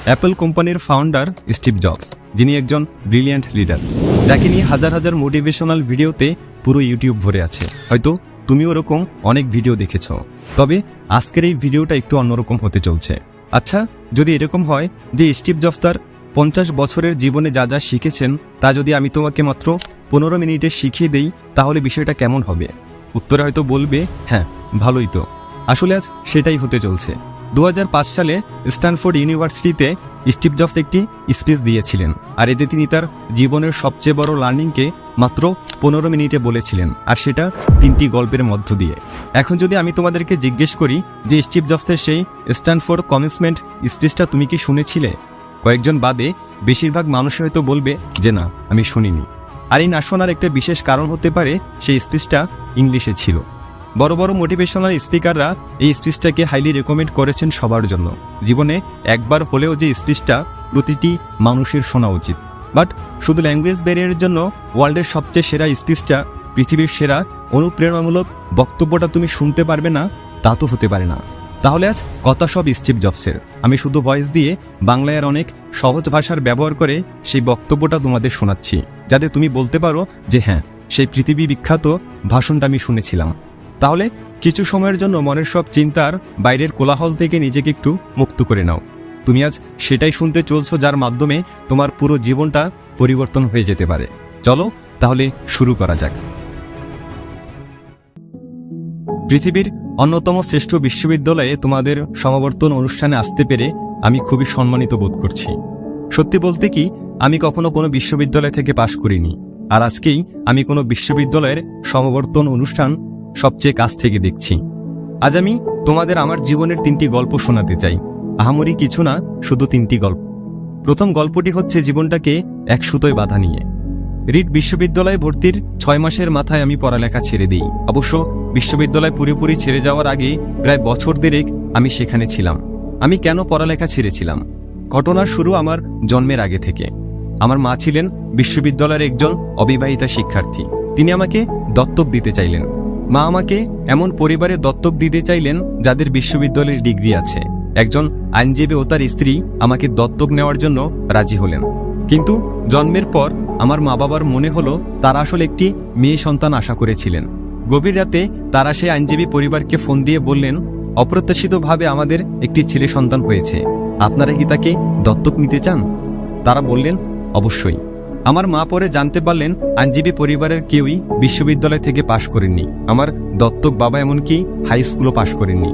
Apple কোম্পানির founder Steve jobs, যিনি একজন ব্রিলিয়ান্ট লিডার, যাকে নিয়ে হাজার হাজার মোটিভেশনাল ভিডিওতে পুরো ইউটিউব ভরে আছে। হয়তো তুমিও ওরকম অনেক ভিডিও দেখেছ, তবে আজকের এই ভিডিওটা একটু অন্যরকম হতে চলছে। আচ্ছা, যদি এরকম হয় যে স্টিভ জবস তার 50 বছরের জীবনে যা যা শিখেছেন তা যদি আমি তোমাকে মাত্র 15 মিনিটে শিখিয়ে দেই, তাহলে বিষয়টা কেমন হবে? উত্তরে হয়তো বলবে, হ্যাঁ ভালোই তো। আসলে আজ সেটাই হতে চলছে। 2005 সালে স্ট্যানফোর্ড ইউনিভার্সিটিতে স্টিভ জবস একটি স্পিচ দিয়েছিলেন, আর এতে তিনি তার জীবনের সবচেয়ে বড় লার্নিংকে মাত্র 15 মিনিটে বলেছিলেন, আর সেটা 3টি গল্পের মধ্য দিয়ে। এখন যদি আমি তোমাদেরকে জিজ্ঞেস করি যে স্টিভ জবসের সেই স্ট্যানফোর্ড কমেন্সমেন্ট স্পিচটা তুমি কি শুনেছিলে, কয়েকজন বাদে বেশিরভাগ মানুষ হয়তো বলবে যে না, আমি শুনিনি। আর এই না শোনার একটা বিশেষ কারণ হতে পারে সেই স্পিচটা ইংলিশে ছিল। বড় বড় মোটিভেশনাল স্পিকাররা এই স্পিচটাকে হাইলি রেকমেন্ড করেছেন সবার জন্য। জীবনে একবার হলেও যে স্পিচটা প্রতিটি মানুষের শোনা উচিত। বাট শুধু ল্যাঙ্গুয়েজ ব্যারিয়ারের জন্য ওয়ার্ল্ডের সবচেয়ে সেরা স্পিচটা, পৃথিবীর সেরা অনুপ্রেরণামূলক বক্তব্যটা তুমি শুনতে পারবে না, তা তো হতে পারে না। তাহলে আজ কথা সব স্টিভ জবসের। আমি শুধু ভয়েস দিয়ে বাংলায় আর অনেক সহজ ভাষার ব্যবহার করে সেই বক্তব্যটা তোমাদের শোনাচ্ছি, যাতে তুমি বলতে পারো যে হ্যাঁ, সেই পৃথিবী বিখ্যাত ভাষণটা আমি শুনেছিলাম। তাহলে কিছু সময়ের জন্য মনের সব চিন্তার বাইরের কোলাহল থেকে নিজেকে একটু মুক্ত করে নাও। তুমি আজ সেটাই শুনতে চলছো যার মাধ্যমে তোমার পুরো জীবনটা পরিবর্তন হয়ে যেতে পারে। চলো তাহলে শুরু করা যাক। পৃথিবীর অন্যতম শ্রেষ্ঠ বিশ্ববিদ্যালয়ে তোমাদের সমাবর্তন অনুষ্ঠানে আসতে পেরে আমি খুবই সম্মানিত বোধ করছি। সত্যি বলতে কি, আমি কখনো কোনো বিশ্ববিদ্যালয় থেকে পাশ করিনি, আর আজকেই আমি কোনো বিশ্ববিদ্যালয়ের সমাবর্তন অনুষ্ঠান সবচেয়ে কাছ থেকে দেখছি। আজ আমি তোমাদের আমার জীবনের 3টি গল্প শোনাতে চাই। আহামরি কিছু না, শুধু 3টি গল্প। প্রথম গল্পটি হচ্ছে জীবনটাকে এক সুতোয় বাঁধা নিয়ে। রিড বিশ্ববিদ্যালয়ে ভর্তির 6 মাসের মাথায় আমি পড়ালেখা ছেড়ে দিই। অবশ্য বিশ্ববিদ্যালয় পুরোপুরি ছেড়ে যাওয়ার আগে প্রায় বছর দেড়েক আমি সেখানে ছিলাম। আমি কেন পড়ালেখা ছেড়েছিলাম? ঘটনার শুরু আমার জন্মের আগে থেকে। আমার মা ছিলেন বিশ্ববিদ্যালয়ের একজন অবিবাহিতা শিক্ষার্থী। তিনি আমাকে দত্তক দিতে চাইলেন। মা আমাকে এমন পরিবারে দত্তক দিতে চাইলেন যাদের বিশ্ববিদ্যালয়ের ডিগ্রি আছে। একজন আইনজীবী ও তার স্ত্রী আমাকে দত্তক নেওয়ার জন্য রাজি হলেন। কিন্তু জন্মের পর আমার মা বাবার মনে হলো তারা আসলে একটি মেয়ে সন্তান আশা করেছিলেন। গভীর রাতে তারা সেই আইনজীবী পরিবারকে ফোন দিয়ে বললেন, অপ্রত্যাশিতভাবে আমাদের একটি ছেলে সন্তান হয়েছে, আপনারা কি তাকে দত্তক নিতে চান? তারা বললেন, অবশ্যই। আমার মা পরে জানতে পারলেন আইনজীবী পরিবারের কেউই বিশ্ববিদ্যালয় থেকে পাশ করেননি। আমার দত্তক বাবা এমনকি হাই স্কুলও পাশ করেননি।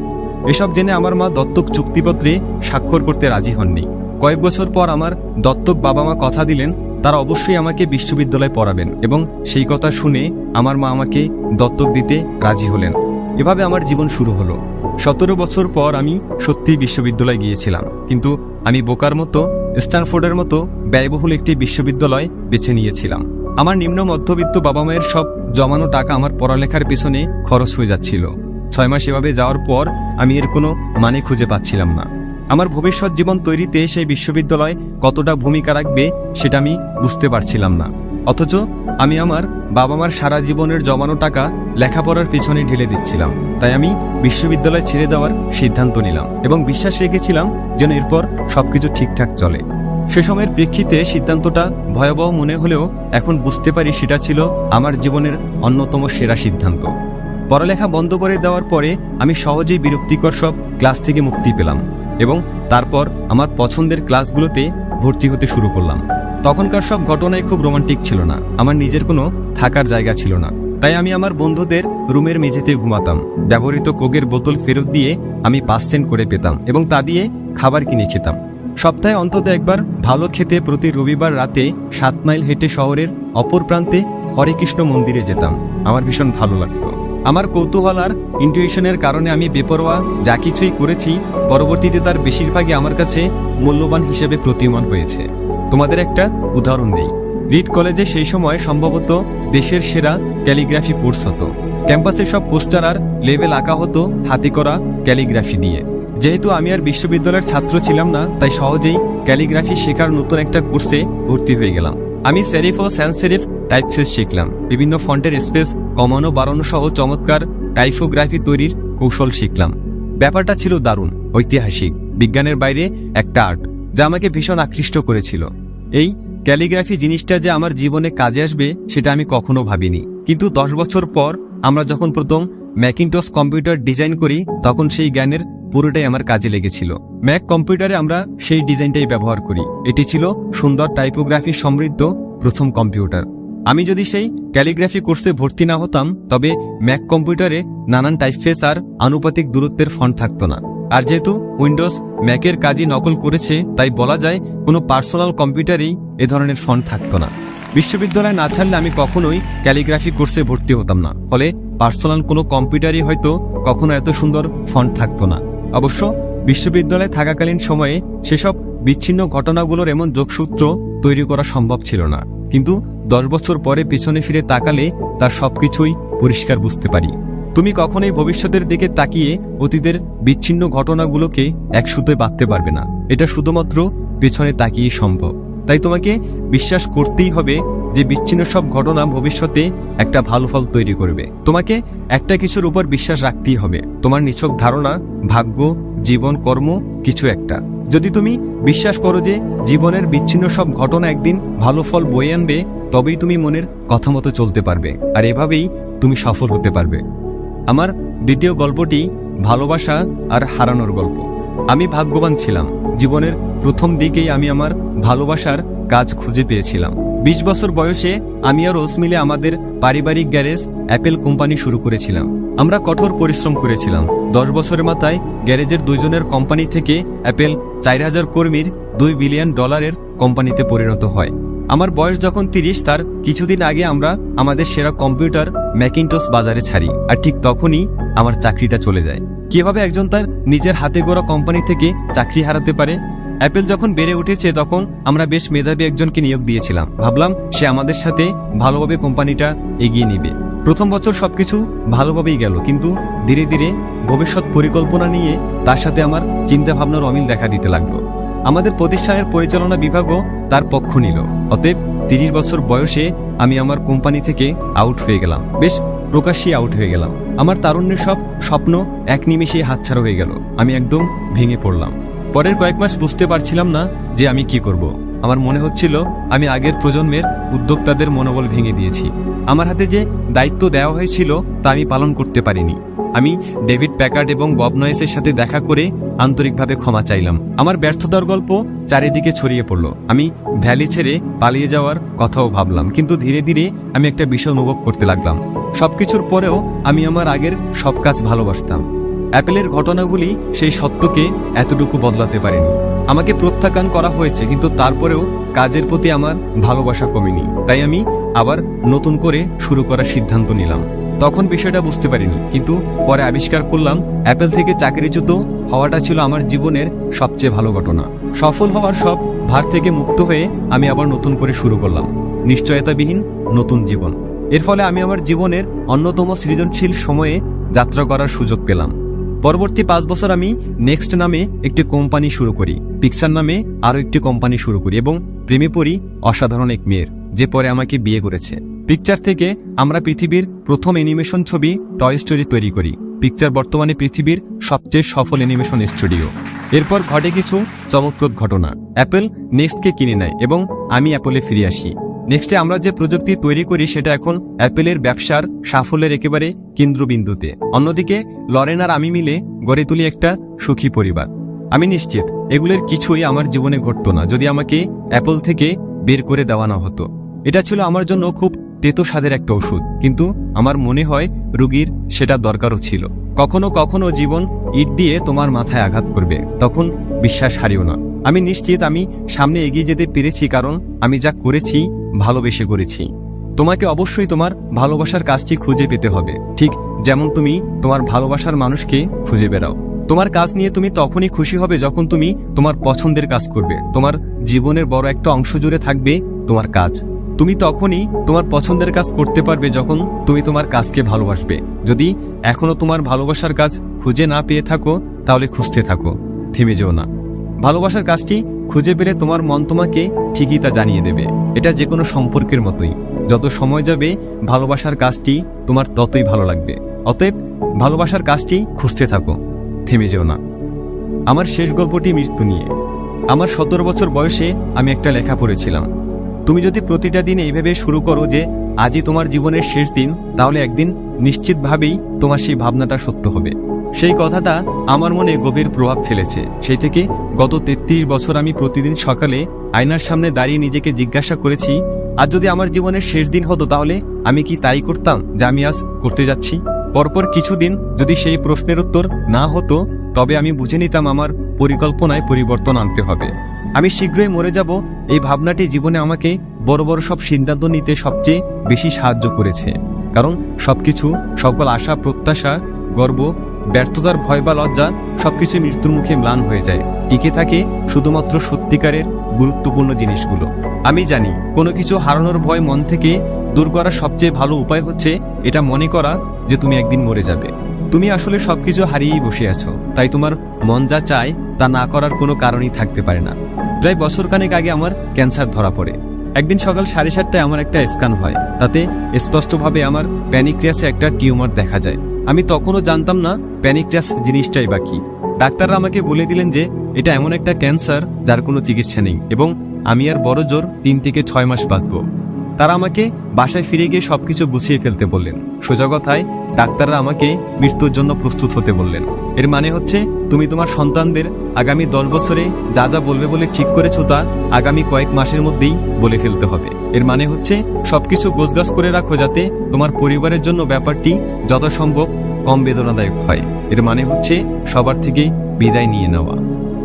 এসব জেনে আমার মা দত্তক চুক্তিপত্রে স্বাক্ষর করতে রাজি হননি। কয়েক বছর পর আমার দত্তক বাবা মা কথা দিলেন তারা অবশ্যই আমাকে বিশ্ববিদ্যালয়ে পড়াবেন, এবং সেই কথা শুনে আমার মা আমাকে দত্তক দিতে রাজি হলেন। এভাবে আমার জীবন শুরু হলো। 17 বছর পর আমি সত্যিই বিশ্ববিদ্যালয়ে গিয়েছিলাম, কিন্তু আমি বোকার মতো স্ট্যানফোর্ডের মতো ব্যয়বহুল একটি বিশ্ববিদ্যালয় বেছে নিয়েছিলাম। আমার নিম্ন মধ্যবিত্ত বাবা মায়ের সব জমানো টাকা আমার পড়ালেখার পিছনে খরচ হয়ে যাচ্ছিল। 6 মাস এভাবে যাওয়ার পর আমি এর কোনো মানে খুঁজে পাচ্ছিলাম না। আমার ভবিষ্যৎ জীবন তৈরিতে সেই বিশ্ববিদ্যালয় কতটা ভূমিকা রাখবে সেটা আমি বুঝতে পারছিলাম না। অথচ আমি আমার বাবা মার সারা জীবনের জমানো টাকা লেখাপড়ার পিছনে ঢেলে দিচ্ছিলাম। তাই আমি বিশ্ববিদ্যালয় ছেড়ে দেওয়ার সিদ্ধান্ত নিলাম এবং বিশ্বাস রেখেছিলাম যেন এরপর সবকিছু ঠিকঠাক চলে। সে সময়ের প্রেক্ষিতে সিদ্ধান্তটা ভয়াবহ মনে হলেও এখন বুঝতে পারি সেটা ছিল আমার জীবনের অন্যতম সেরা সিদ্ধান্ত। পড়ালেখা বন্ধ করে দেওয়ার পরে আমি সহজেই বিরক্তিকর সব ক্লাস থেকে মুক্তি পেলাম এবং তারপর আমার পছন্দের ক্লাসগুলোতে ভর্তি হতে শুরু করলাম। তখনকার সব ঘটনাই খুব রোমান্টিক ছিল না। আমার নিজের কোনো থাকার জায়গা ছিল না, তাই আমি আমার বন্ধুদের রুমের মেঝেতে ঘুমাতাম। ব্যবহৃত কোকের বোতল ফেরত দিয়ে আমি 5 সেন্ট করে পেতাম এবং তা দিয়ে খাবার কিনে খেতাম। সপ্তাহে অন্তত একবার ভালো খেতে প্রতি রবিবার রাতে 7 মাইল হেঁটে শহরের অপর প্রান্তে হরেকৃষ্ণ মন্দিরে যেতাম। আমার ভীষণ ভালো লাগতো। আমার কৌতূহল আর ইনটিউশনের কারণে আমি বেপরোয়া যা কিছুই করেছি পরবর্তীতে তার বেশিরভাগই আমার কাছে মূল্যবান হিসেবে প্রতীয়মান হয়েছে। তোমাদের একটা উদাহরণ দেই। রিড কলেজে সেই সময় সম্ভবত দেশের সেরা ক্যালিগ্রাফি কোর্স হতো। ক্যাম্পাসে সব পোস্টার আর লেবেল আঁকা হতো হাতে করা ক্যালিগ্রাফি দিয়ে। যেহেতু আমি আর বিশ্ববিদ্যালয়ের ছাত্র ছিলাম না, তাই সহজেই ক্যালিগ্রাফি শেখার নতুন একটা কোর্সে ভর্তি হয়ে গেলাম। আমি সেরিফ ও স্যান্স সেরিফ টাইপফেস শিখলাম। বিভিন্ন ফন্টের স্পেস কমানো বাড়ানো সহ চমৎকার টাইপোগ্রাফি তৈরির কৌশল শিখলাম। ব্যাপারটা ছিল দারুণ, ঐতিহাসিক, বিজ্ঞানের বাইরে একটা আর্ট। যা আমাকে ভীষণ আকৃষ্ট করেছিল। এই ক্যালিগ্রাফি জিনিসটা যে আমার জীবনে কাজে আসবে সেটা আমি কখনো ভাবিনি। কিন্তু 10 বছর পর আমরা যখন প্রথম ম্যাকিনটশ কম্পিউটার ডিজাইন করি তখন সেই জ্ঞানের পুরোটাই আমার কাজে লেগেছিল। ম্যাক কম্পিউটারে আমরা সেই ডিজাইনটাই ব্যবহার করি। এটি ছিল সুন্দর টাইপোগ্রাফি সমৃদ্ধ প্রথম কম্পিউটার। আমি যদি সেই ক্যালিগ্রাফি কোর্সে ভর্তি না হতাম তবে ম্যাক কম্পিউটারে নানান টাইপফেস আর আনুপাতিক দূরত্বের ফন্ট থাকতো না। আর যেহেতু উইন্ডোজ ম্যাকের কাজই নকল করেছে তাই বলা যায় কোনো পার্সোনাল কম্পিউটারেই এ ধরনের ফন্ট থাকতো না। বিশ্ববিদ্যালয় না ছাড়লে আমি কখনোই ক্যালিগ্রাফি কোর্সে ভর্তি হতাম না। ফলে পার্সোনাল কোনো কম্পিউটারই হয়তো কখনো এত সুন্দর ফন্ট থাকতো না। অবশ্য বিশ্ববিদ্যালয়ে থাকাকালীন সময়ে সেসব বিচ্ছিন্ন ঘটনাগুলোর এমন যোগসূত্র তৈরি করা সম্ভব ছিল না। কিন্তু 10 বছর পরে পিছনে ফিরে তাকালে তার সবকিছুই পরিষ্কার বুঝতে পারি। তুমি কখনোই ভবিষ্যতের দিকে তাকিয়ে অতীতের বিচ্ছিন্ন ঘটনাগুলোকে এক সুতোয় বাঁধতে পারবে না। এটা শুধুমাত্র পেছনে তাকিয়ে সম্ভব। তাই তোমাকে বিশ্বাস করতেই হবে যে বিচ্ছিন্ন সব ঘটনা ভবিষ্যতে একটা ভালো ফল তৈরি করবে। তোমাকে একটা কিছুর উপর বিশ্বাস রাখতেই হবে, তোমার নিছক ধারণা, ভাগ্য, জীবন, কর্ম, কিছু একটা। যদি তুমি বিশ্বাস করো যে জীবনের বিচ্ছিন্ন সব ঘটনা একদিন ভালো ফল বয়ে আনবে, তবেই তুমি মনের কথা মতো চলতে পারবে, আর এভাবেই তুমি সফল হতে পারবে। আমার দ্বিতীয় গল্পটি ভালোবাসা আর হারানোর গল্প। আমি ভাগ্যবান ছিলাম। জীবনের প্রথম দিকেই আমি আমার ভালোবাসার কাজ খুঁজে পেয়েছিলাম। 20 বছর বয়সে আমি আর রোজ মিলে আমাদের পারিবারিক গ্যারেজ অ্যাপেল কোম্পানি শুরু করেছিলাম। আমরা কঠোর পরিশ্রম করেছিলাম। 10 বছরের মাথায় গ্যারেজের দুইজনের কোম্পানি থেকে অ্যাপেল 4000 কর্মীর $2 বিলিয়ন কোম্পানিতে পরিণত হয়। আমার বয়স যখন 30, তার কিছুদিন আগে আমরা আমাদের সেরা কম্পিউটার ম্যাকিনটশ বাজারে ছাড়ি। আর ঠিক তখনই আমার চাকরিটা চলে যায়। কিভাবে একজন তার নিজের হাতে গড়া কোম্পানি থেকে চাকরি হারাতে পারে? অ্যাপেল যখন বেড়ে উঠেছে তখন আমরা বেশ মেধাবী একজনকে নিয়োগ দিয়েছিলাম। ভাবলাম সে আমাদের সাথে ভালোভাবে কোম্পানিটা এগিয়ে নিবে। প্রথম বছর সবকিছু ভালোভাবেই গেল, কিন্তু ধীরে ধীরে ভবিষ্যৎ পরিকল্পনা নিয়ে তার সাথে আমার চিন্তাভাবনার অমিল দেখা দিতে লাগলো। আমাদের প্রতিষ্ঠানের পরিচালনা বিভাগও তার পক্ষ নিল। অতএব 30 বছর বয়সে আমি আমার কোম্পানি থেকে আউট হয়ে গেলাম। বেশ প্রকাশ্যেই আউট হয়ে গেলাম। আমার তারুণ্যের সব স্বপ্ন এক নিমেষেই হাতছাড়া হয়ে গেল। আমি একদম ভেঙে পড়লাম। পরের কয়েক মাস বুঝতে পারছিলাম না যে আমি কি করব। আমার মনে হচ্ছিল আমি আগের প্রজন্মের উদ্যোক্তাদের মনোবল ভেঙে দিয়েছি। আমার হাতে যে দায়িত্ব দেওয়া হয়েছিল তা আমি পালন করতে পারিনি। আমি ডেভিড প্যাকার্ড এবং বব নয়েসের সাথে দেখা করে আন্তরিকভাবে ক্ষমা চাইলাম। আমার ব্যর্থতার গল্প চারিদিকে ছড়িয়ে পড়ল। আমি ভ্যালি ছেড়ে পালিয়ে যাওয়ার কথাও ভাবলাম, কিন্তু ধীরে ধীরে আমি একটা বিষয় অনুভব করতে লাগলাম। সবকিছুর পরেও আমি আমার আগের সব কাজ ভালোবাসতাম। অ্যাপেলের ঘটনাগুলি সেই সত্যকে এতটুকু বদলাতে পারেনি। আমাকে প্রত্যাখ্যান করা হয়েছে, কিন্তু তারপরেও কাজের প্রতি আমার ভালোবাসা কমেনি। তাই আমি আবার নতুন করে শুরু করার সিদ্ধান্ত নিলাম। তখন বিষয়টা বুঝতে পারিনি, কিন্তু পরে আবিষ্কার করলাম অ্যাপেল থেকে চাকরিচ্যুত হওয়াটা ছিল আমার জীবনের সবচেয়ে ভালো ঘটনা। সফল হওয়ার সব ভার থেকে মুক্ত হয়ে আমি আবার নতুন করে শুরু করলাম নিশ্চয়তাবিহীন নতুন জীবন। এর ফলে আমি আমার জীবনের অন্যতম সৃজনশীল সময়ে যাত্রা করার সুযোগ পেলাম। পরবর্তী 5 বছর আমি নেক্সট নামে একটি কোম্পানি শুরু করি, পিক্সার নামে আরও একটি কোম্পানি শুরু করি এবং প্রেমে পড়ি অসাধারণ এক মেয়ের, যে পরে আমাকে বিয়ে করেছে। পিকচার থেকে আমরা পৃথিবীর প্রথম অ্যানিমেশন ছবি টয় স্টোরি তৈরি করি। পিকচার বর্তমানে পৃথিবীর সবচেয়ে সফল অ্যানিমেশন স্টুডিও। এরপর ঘটে কিছু চমকপ্রদ ঘটনা। অ্যাপেল নেক্সটকে কিনে নেয় এবং আমি অ্যাপলে ফিরে আসি। নেক্সটে আমরা যে প্রযুক্তি তৈরি করি সেটা এখন অ্যাপেলের ব্যবসার সাফল্যের একেবারে কেন্দ্রবিন্দুতে। অন্যদিকে লরেন আর আমি মিলে গড়ে তুলি একটা সুখী পরিবার। আমি নিশ্চিত এগুলোর কিছুই আমার জীবনে ঘটতো না যদি আমাকে অ্যাপল থেকে বের করে দেওয়া না হতো। এটা ছিল আমার জন্য খুব তেতো স্বাদের একটা ওষুধ, কিন্তু আমার মনে হয় রোগীর সেটা দরকারও ছিল। কখনো কখনো জীবন ইট দিয়ে তোমার মাথায় আঘাত করবে, তখন বিশ্বাস হারিও না। আমি নিশ্চিত আমি সামনে এগিয়ে যেতে পেরেছি, কারণ আমি যা করেছি ভালোবেসে করেছি। তোমাকে অবশ্যই তোমার ভালোবাসার কাজটি খুঁজে পেতে হবে, ঠিক যেমন তুমি তোমার ভালোবাসার মানুষকে খুঁজে বেড়াও। তোমার কাজ নিয়ে তুমি তখনই খুশি হবে যখন তুমি তোমার পছন্দের কাজ করবে। তোমার জীবনের বড় একটা অংশ জুড়ে থাকবে তোমার কাজ। তুমি তখনই তোমার পছন্দের কাজ করতে পারবে যখন তুমি তোমার কাজকে ভালোবাসবে। যদি এখনো তোমার ভালোবাসার কাজ খুঁজে না পেয়ে থাকো তাহলে খুঁজতে থাকো, থেমে যেও না। ভালোবাসার কাজটি খুঁজে পেলে তোমার মন তোমাকে ঠিকই তা জানিয়ে দেবে। এটা যে কোনো সম্পর্কের মতোই, যত সময় যাবে ভালোবাসার কাজটি তোমার ততই ভালো লাগবে। অতএব ভালোবাসার কাজটি খুঁজতে থাকো, থেমে যেও না। আমার শেষ গল্পটি মৃত্যু নিয়ে। আমার 17 বছর বয়সে আমি একটা লেখা পড়েছিলাম, তুমি যদি প্রতিটা দিন এইভাবে শুরু করো যে আজই তোমার জীবনের শেষ দিন, তাহলে একদিন নিশ্চিতভাবেই তোমার সেই ভাবনাটা সত্য হবে। সেই কথাটা আমার মনে গভীর প্রভাব ফেলেছে। সেই থেকে গত 33 বছর আমি প্রতিদিন সকালে আয়নার সামনে দাঁড়িয়ে নিজেকে জিজ্ঞাসা করেছি, আজ যদি আমার জীবনের শেষ দিন হতো তাহলে আমি কি তাই করতাম যা আমি আজ করতে যাচ্ছি? পরপর কিছুদিন যদি সেই প্রশ্নের উত্তর না হতো, তবে আমি বুঝে নিতাম আমার পরিকল্পনায় পরিবর্তন আনতে হবে। আমি শীঘ্রই মরে যাব, এই ভাবনাটি জীবনে আমাকে বড় বড় সব সিদ্ধান্ত নিতে সবচেয়ে বেশি সাহায্য করেছে। কারণ সবকিছু, সকল আশা, প্রত্যাশা, গর্ব, ব্যর্থতার ভয় বা লজ্জা সবকিছু মৃত্যুর মুখে ম্লান হয়ে যায়। টিকে থাকে শুধুমাত্র সত্যিকারের গুরুত্বপূর্ণ জিনিসগুলো। আমি জানি কোনো কিছু হারানোর ভয় মন থেকে দূর করার সবচেয়ে ভালো উপায় হচ্ছে এটা মনে করা যে তুমি একদিন মরে যাবে। তুমি আসলে সবকিছু হারিয়েই বসে আছো, তাই তোমার মন যা চায় তা না করার কোনো কারণই থাকতে পারে না। প্রায় বছরখানেক আগে আমার ক্যান্সার ধরা পড়ে। একদিন সকাল 7:30টায় আমার একটা স্ক্যান হয়, তাতে স্পষ্টভাবে আমার প্যানিক্রিয়াসে একটা টিউমার দেখা যায়। আমি তখনও জানতাম না প্যানিক্রিয়াস জিনিসটাই বা কি। ডাক্তাররা আমাকে বলে দিলেন যে এটা এমন একটা ক্যান্সার যার কোনো চিকিৎসা নেই এবং আমি আর বড় জোর 3 থেকে 6 মাস বাঁচব। তারা আমাকে বাসায় ফিরে গিয়ে সবকিছু গুছিয়ে ফেলতে বললেন। সোজা কথায় ডাক্তাররা আমাকে মৃত্যুর জন্য প্রস্তুত হতে বললেন। এর মানে হচ্ছে তুমি তোমার সন্তানদের আগামী 10 বছরে যা যা বলবে বলে ঠিক করেছো তা আগামী কয়েক মাসের মধ্যেই বলে ফেলতে হবে। এর মানে হচ্ছে সবকিছু গোছগাছ করে রাখো যাতে তোমার পরিবারের জন্য ব্যাপারটি যথাসম্ভব কম বেদনাদায়ক হয়। এর মানে হচ্ছে সবার থেকে বিদায় নিয়ে নেওয়া।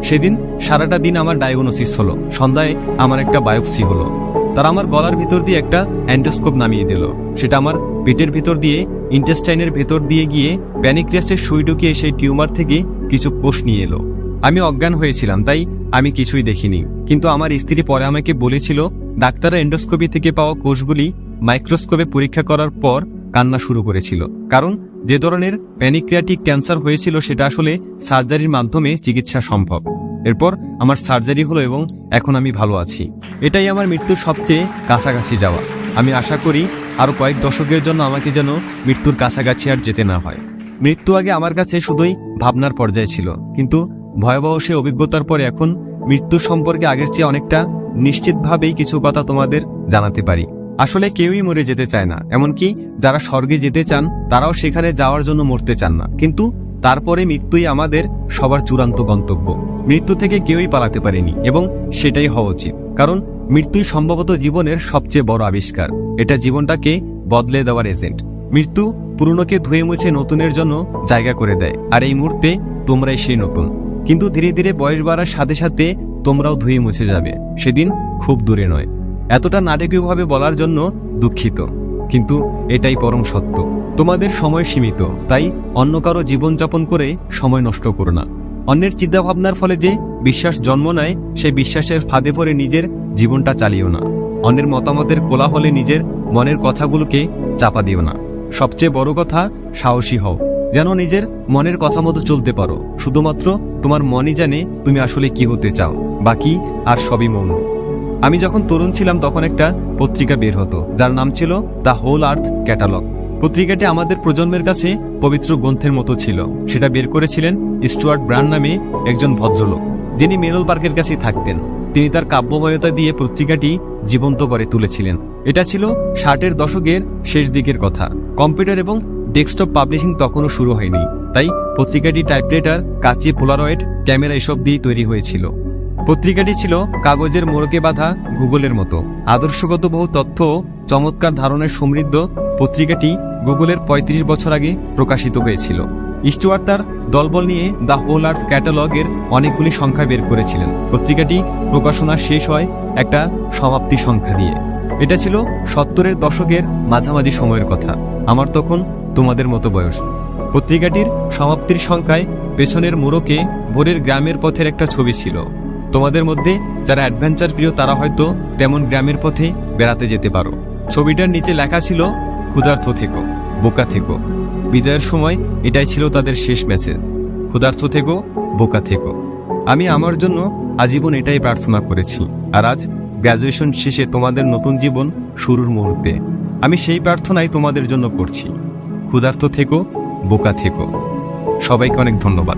সেদিন সারাটা দিন আমার ডায়াগনোসিস হলো। সন্ধ্যায় আমার একটা বায়োপসি হলো। তারা আমার গলার ভিতর দিয়ে একটা অ্যান্ডোস্কোপ নামিয়ে দিল। সেটা আমার পেটের ভিতর দিয়ে ইন্টেস্টাইনের ভেতর দিয়ে গিয়ে প্যানিক্রিয়াসের সুই ঢুকিয়ে সেই টিউমার থেকে কিছু কোষ নিয়ে এলো। আমি অজ্ঞান হয়েছিলাম, তাই আমি কিছুই দেখিনি। কিন্তু আমার স্ত্রী পরে আমাকে বলেছিল ডাক্তাররা এন্ডোস্কোপি থেকে পাওয়া কোষগুলি মাইক্রোস্কোপে পরীক্ষা করার পর কান্না শুরু করেছিল। কারণ যে ধরনের প্যানিক্রিয়াটিক ক্যান্সার হয়েছিল সেটা আসলে সার্জারির মাধ্যমে চিকিৎসা সম্ভব। এরপর আমার সার্জারি হলো এবং এখন আমি ভালো আছি। এটাই আমার মৃত্যুর সবচেয়ে কাছাকাছি যাওয়া। আমি আশা করি আরও কয়েক দশকের জন্য আমাকে যেন মৃত্যুর কাছাকাছি আর যেতে না হয়। মৃত্যু আগে আমার কাছে শুধুই ভাবনার পর্যায়ে ছিল, কিন্তু ভয়াবহ সে অভিজ্ঞতার পরে এখন মৃত্যুর সম্পর্কে আগের চেয়ে অনেকটা নিশ্চিতভাবেই কিছু কথা তোমাদের জানাতে পারি। আসলে কেউই মরে যেতে চায় না, এমনকি যারা স্বর্গে যেতে চান তারাও সেখানে যাওয়ার জন্য মরতে চান না। কিন্তু তারপরে মৃত্যুই আমাদের সবার চূড়ান্ত গন্তব্য। মৃত্যু থেকে কেউই পালাতে পারেনি এবং সেটাই হওয়া উচিত। কারণ মৃত্যুই সম্ভবত জীবনের সবচেয়ে বড় আবিষ্কার। এটা জীবনটাকে বদলে দেওয়ার এজেন্ট। মৃত্যু পুরনোকে ধুয়ে মুছে নতুনের জন্য জায়গা করে দেয়, আর এই মুহূর্তে তোমরাই সেই নতুন। কিন্তু ধীরে ধীরে বয়স বাড়ার সাথে সাথে তোমরাও ধুয়ে মুছে যাবে। সেদিন খুব দূরে নয়। এতটা নাটকীয়ভাবে বলার জন্য দুঃখিত, কিন্তু এটাই পরম সত্য। তোমাদের সময় সীমিত, তাই অন্য কারো জীবনযাপন করে সময় নষ্ট করো না। অন্যের চিন্তাভাবনার ফলে যে বিশ্বাস জন্ম নেয়, সেই বিশ্বাসের ফাঁদে পড়ে নিজের জীবনটা চালিও না। অন্যের মতামতের কোলাহলে নিজের মনের কথাগুলোকে চাপা দিও না। সবচেয়ে বড় কথা, সাহসী হও, যেন নিজের মনের কথা মতো চলতে পারো। শুধুমাত্র তোমার মনই জানে তুমি আসলে কি হতে চাও, বাকি আর সবই মৌন। আমি যখন তরুণ ছিলাম তখন একটা পত্রিকা বের হতো যার নাম ছিল দ্য হোল আর্থ ক্যাটালগ। পত্রিকাটি আমাদের প্রজন্মের কাছে পবিত্র গ্রন্থের মতো ছিল। সেটা বের করেছিলেন স্টুয়ার্ট ব্রান্ড নামে একজন ভদ্রলোক, যিনি মেরল পার্কের কাছে থাকতেন। তিনি তার কাব্যময়তা দিয়ে পত্রিকাটি জীবন্ত করে তুলেছিলেন। এটা ছিল 60-এর দশকের শেষ দিকের কথা। কম্পিউটার এবং ডেস্কটপ পাবলিশিং তখনও শুরু হয়নি, তাই পত্রিকাটি টাইপরাইটার, কাঁচি, পোলারয়েড ক্যামেরা এসব দিয়ে তৈরি হয়েছিল। পত্রিকাটি ছিল কাগজের মোড়কে বাঁধা গুগলের মতো। আদর্শগত বহু তথ্য ও চমৎকার ধারণায় সমৃদ্ধ পত্রিকাটি গুগলের 35 বছর আগে প্রকাশিত হয়েছিল। স্টুয়ার্ট তার দলবল নিয়ে দ্য হোল আর্থ ক্যাটালগের অনেকগুলি সংখ্যা বের করেছিলেন। পত্রিকাটি প্রকাশনা শেষ হয় একটা সমাপ্তি সংখ্যা দিয়ে। এটা ছিল 70-এর দশকের মাঝামাঝি সময়ের কথা। আমার তখন তোমাদের মতো বয়স। পত্রিকাটির সমাপ্তির সংখ্যায় পেছনের মোড়কে ভোরের গ্রামের পথের একটা ছবি ছিল। তোমাদের মধ্যে যারা অ্যাডভেঞ্চার প্রিয় তারা হয়তো তেমন গ্রামের পথে বেড়াতে যেতে পারো। ছবিটার নিচে লেখা ছিল, ক্ষুধার্ত থেকো, বোকা থেকো। বিদায়ের সময় এটাই ছিল তাদের শেষ মেসেজ, ক্ষুধার্ত থেকো, বোকা থেকো। আমি আমার জন্য আজীবন এটাই প্রার্থনা করেছি। আর আজ গ্র্যাজুয়েশন শেষে তোমাদের নতুন জীবন শুরুর মুহূর্তে আমি সেই প্রার্থনাই তোমাদের জন্য করছি, ক্ষুধার্ত থেকো, বোকা থেকো। সবাইকে অনেক ধন্যবাদ।